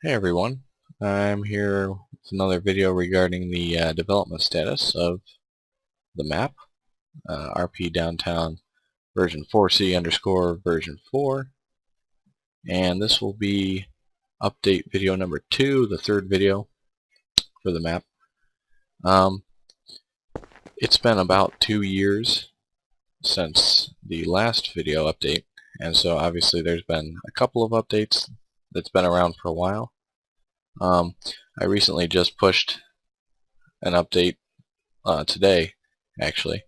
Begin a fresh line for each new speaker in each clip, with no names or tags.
Hey everyone, I'm here with another video regarding the development status of the map, RP Downtown version 4C underscore version 4, and this will be update video number 2, the third video for the map. It's been about 2 years since the last video update, and so obviously there's been a couple of updates that's been around for a while. I recently just pushed an update today, actually.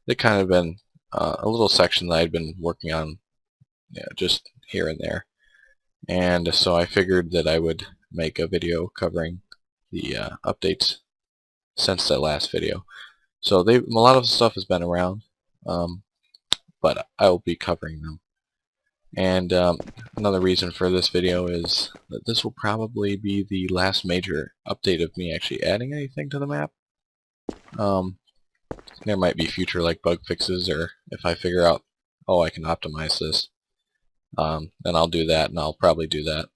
It kind of been a little section that I'd been working on, just here and there, and so I figured that I would make a video covering the updates since that last video. So a lot of the stuff has been around, but I will be covering them. And another reason for this video is that this will probably be the last major update of me actually adding anything to the map. There might be future like bug fixes, or if I figure out, oh, I can optimize this, then I'll do that, and I'll probably do that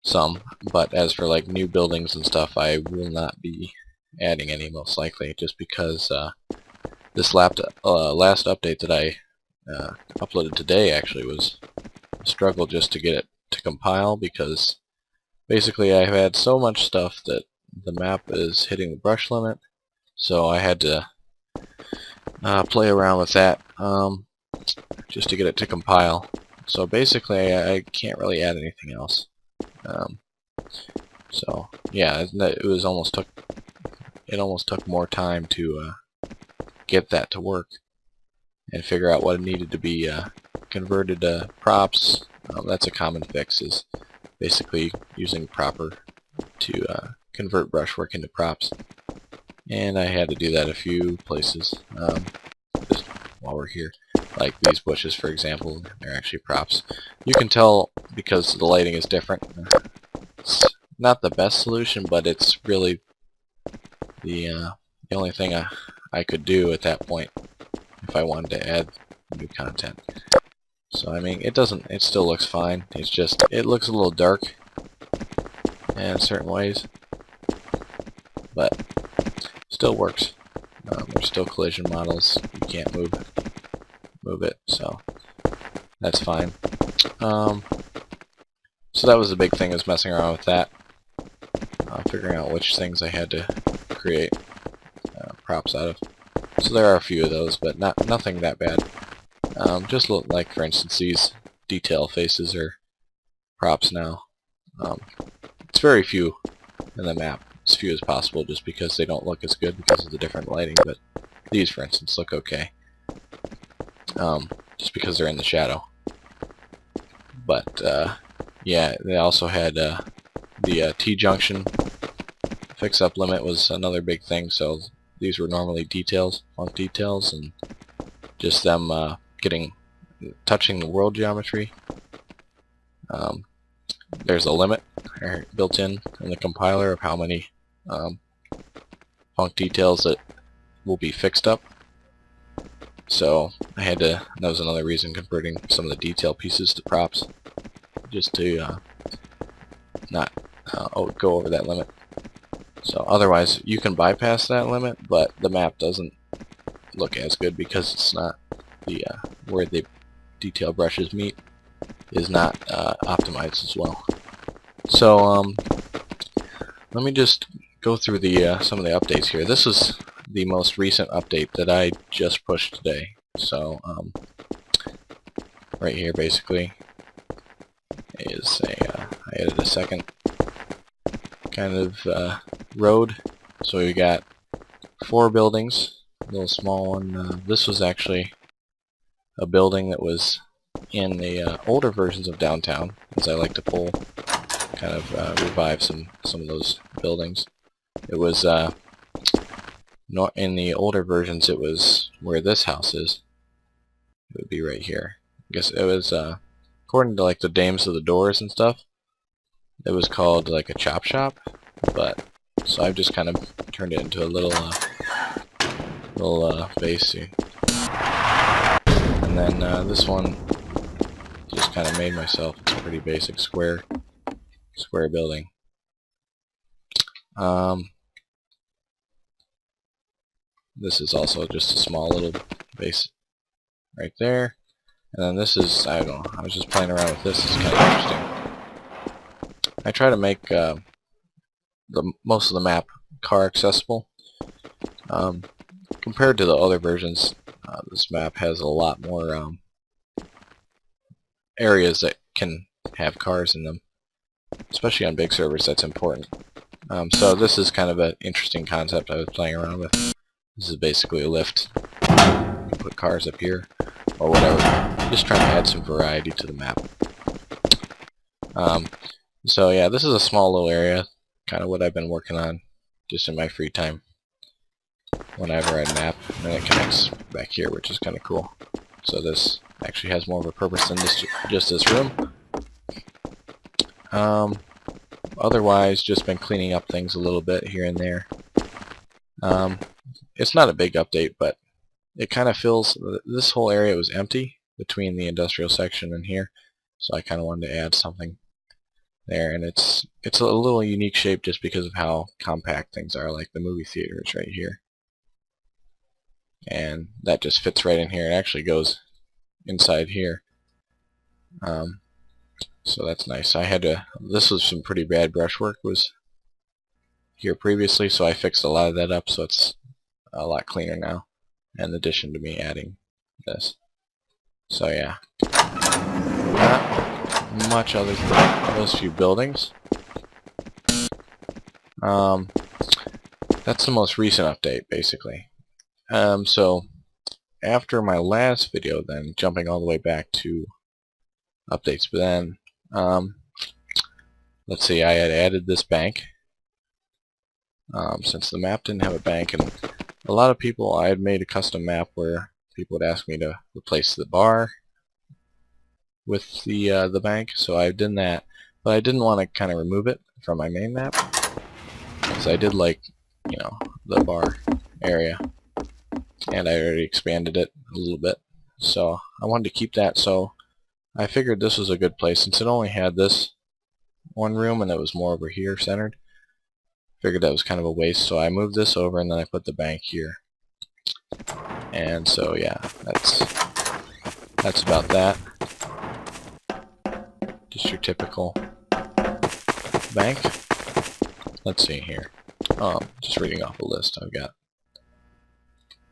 some. But as for like new buildings and stuff, I will not be adding any, most likely, just because this last update that I uploaded today actually was a struggle just to get it to compile, because basically I've had so much stuff that the map is hitting the brush limit, so I had to play around with that just to get it to compile. So basically I can't really add anything else. So yeah, it almost took more time to get that to work and figure out what needed to be converted to props. That's a common fix, is basically using proper to convert brushwork into props. And I had to do that a few places, just while we're here. Like these bushes, for example, they're actually props. You can tell because the lighting is different. It's not the best solution, but it's really the only thing I could do at that point if I wanted to add new content. So I mean, it still looks fine. It's just, it looks a little dark in certain ways, but still works. There's still collision models. You can't move it, so that's fine. So that was the big thing, is messing around with that, figuring out which things I had to create props out of. So there are a few of those, but nothing that bad. Just look like, for instance, these detail faces are props now. It's very few in the map, as few as possible, just because they don't look as good because of the different lighting, but these, for instance, look okay. Just because they're in the shadow. But yeah, they also had the T-junction fix-up limit was another big thing. So these were normally details, funk details, and just them touching the world geometry. There's a limit built in the compiler of how many funk details that will be fixed up. So I had to, that was another reason, converting some of the detail pieces to props, just to not go over that limit. So otherwise you can bypass that limit, but the map doesn't look as good because it's not where the detail brushes meet is not optimized as well. So let me just go through the some of the updates here. This is the most recent update that I just pushed today. So right here basically is I added a second kind of road. So we got 4 buildings, a little small one. This was actually a building that was in the older versions of Downtown, as I like to pull, kind of revive some of those buildings. It was in the older versions, it was where this house is. It would be right here. I guess it was according to like the names of the doors and stuff, it was called like a chop shop, but so I've just kind of turned it into a little base here. And then this one just kind of made myself. It's a pretty basic square square building. This is also just a small little base right there. And then this is, I don't know, I was just playing around with this. It's kind of interesting. I try to make most of the map car accessible. Compared to the other versions, this map has a lot more areas that can have cars in them. Especially on big servers, that's important. So this is kind of an interesting concept I was playing around with. This is basically a lift. You put cars up here, or whatever. Just trying to add some variety to the map. So yeah, this is a small little area, kind of what I've been working on just in my free time whenever I map, and then it connects back here, which is kind of cool. So this actually has more of a purpose than just this room. Otherwise, just been cleaning up things a little bit here and there. It's not a big update, but it kind of feels, this whole area was empty between the industrial section and here, so I kind of wanted to add something there, and it's a little unique shape just because of how compact things are, like the movie theater is right here. And that just fits right in here. It actually goes inside here. So that's nice. This was some pretty bad brushwork was here previously, so I fixed a lot of that up, so it's a lot cleaner now, in addition to me adding this. So yeah, not much other than those few buildings. That's the most recent update, basically. So after my last video, then jumping all the way back to updates, but then let's see, I had added this bank since the map didn't have a bank, and a lot of people, I had made a custom map where people would ask me to replace the bar with the bank, so I've done that, but I didn't want to kind of remove it from my main map, because I did like, you know, the bar area, and I already expanded it a little bit, so I wanted to keep that. So I figured this was a good place, since it only had this one room and it was more over here centered. Figured that was kind of a waste, so I moved this over and then I put the bank here. And so yeah, that's about that. Just your typical bank. Let's see here. Just reading off a list I've got.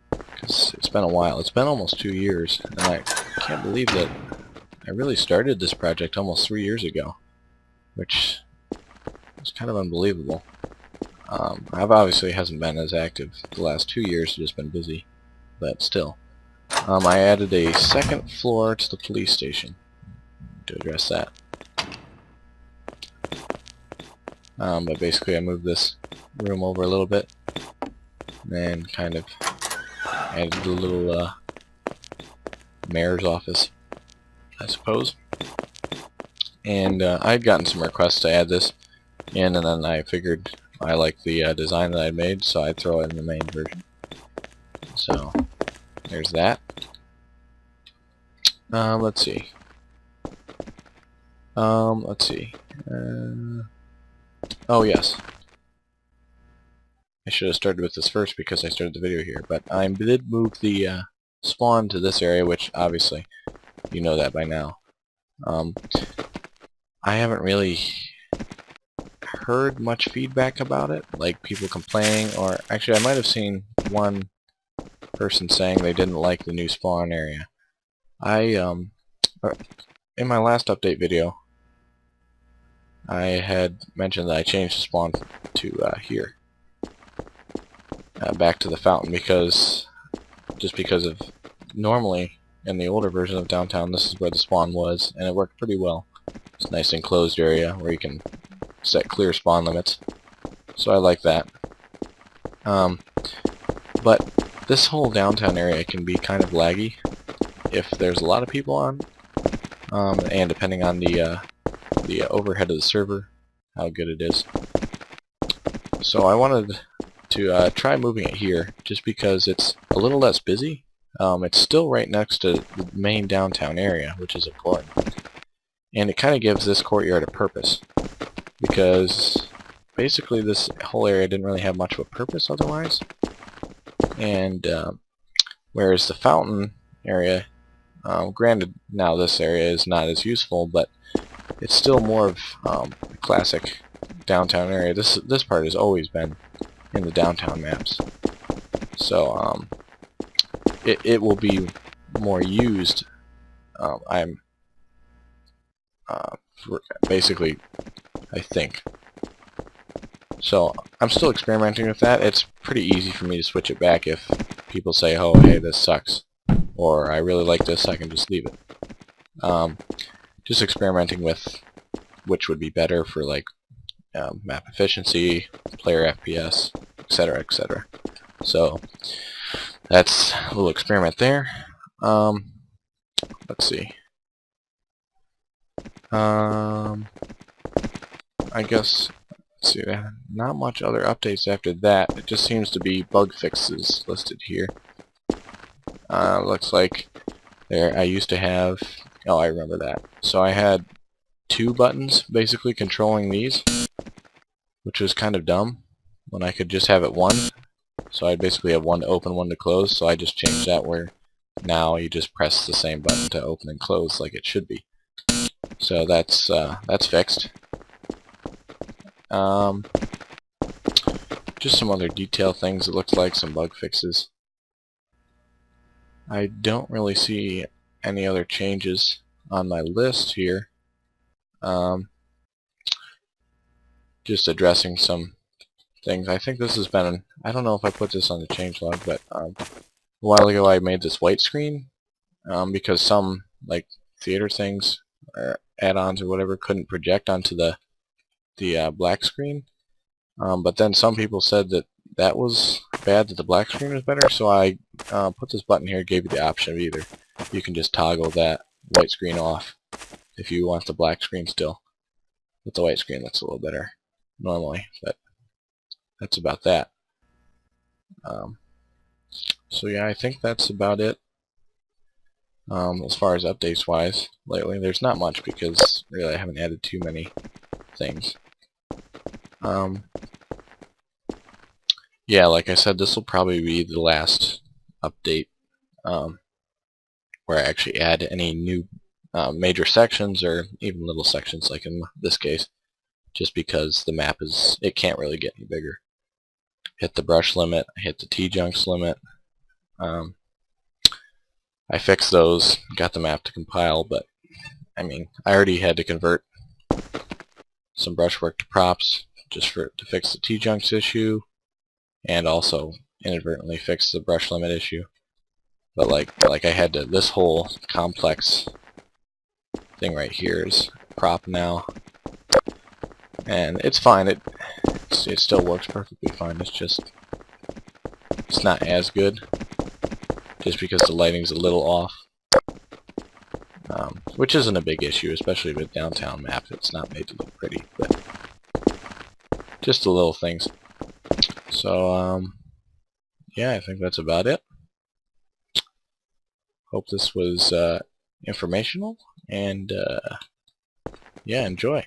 Because it's been a while. It's been almost 2 years, and I can't believe that I really started this project almost 3 years ago, which is kind of unbelievable. I've obviously hasn't been as active the last 2 years, just been busy, but still. I added a second floor to the police station to address that. But basically I moved this room over a little bit, and kind of added a little mayor's office, I suppose. And I'd gotten some requests to add this in, and then I figured I liked the design that I made, so I'd throw it in the main version. So there's that. Let's see. Oh yes. I should have started with this first because I started the video here, but I did move the spawn to this area, which obviously you know that by now. I haven't really heard much feedback about it, like people complaining, or actually I might have seen one person saying they didn't like the new spawn area. In my last update video, I had mentioned that I changed the spawn to here, back to the fountain, because of normally in the older version of Downtown this is where the spawn was, and it worked pretty well. It's a nice enclosed area where you can set clear spawn limits, so I like that. But this whole downtown area can be kind of laggy if there's a lot of people on, and depending on the overhead of the server, how good it is. So I wanted to try moving it here, just because it's a little less busy. It's still right next to the main downtown area, which is important, and it kind of gives this courtyard a purpose. because basically this whole area didn't really have much of a purpose otherwise. And whereas the fountain area, granted now this area is not as useful, but it's still more of a classic downtown area. This part has always been in the downtown maps, so it will be more used. I'm basically, I think. So I'm still experimenting with that. It's pretty easy for me to switch it back if people say, oh, hey, this sucks, or I really like this, I can just leave it. Just experimenting with which would be better for like map efficiency, player FPS, etc., etc. So that's a little experiment there. Let's see. I guess, let's see, not much other updates after that. It just seems to be bug fixes listed here. Looks like there I used to have, oh, I remember that. So I had 2 buttons basically controlling these, which was kind of dumb when I could just have it one. So I basically have one to open, one to close, so I just changed that where now you just press the same button to open and close like it should be. So that's fixed. Just some other detail things, it looks like, some bug fixes. I don't really see any other changes on my list here. Just addressing some things. I think this has been, I don't know if I put this on the changelog, but a while ago I made this white screen because some like theater things or add-ons or whatever couldn't project onto the black screen. But then some people said that that was bad, that the black screen was better, so I put this button here, gave you the option of either. You can just toggle that white screen off if you want the black screen still. But the white screen looks a little better normally, but that's about that. So yeah, I think that's about it. As far as updates wise lately, there's not much because really I haven't added too many things. Yeah, like I said, this will probably be the last update where I actually add any new major sections or even little sections like in this case, just because the map is, it can't really get any bigger. Hit the brush limit, hit the T-junks limit. I fixed those, got the map to compile, but I mean, I already had to convert some brushwork to props just to fix the T-junks issue, and also inadvertently fix the brush limit issue. But like I had to, this whole complex thing right here is prop now, and it's fine. It still works perfectly fine. It's just, it's not as good, just because the lighting's a little off, which isn't a big issue, especially with downtown map. It's not made to look pretty, but just the little things. So yeah, I think that's about it. Hope this was informational, and yeah, enjoy.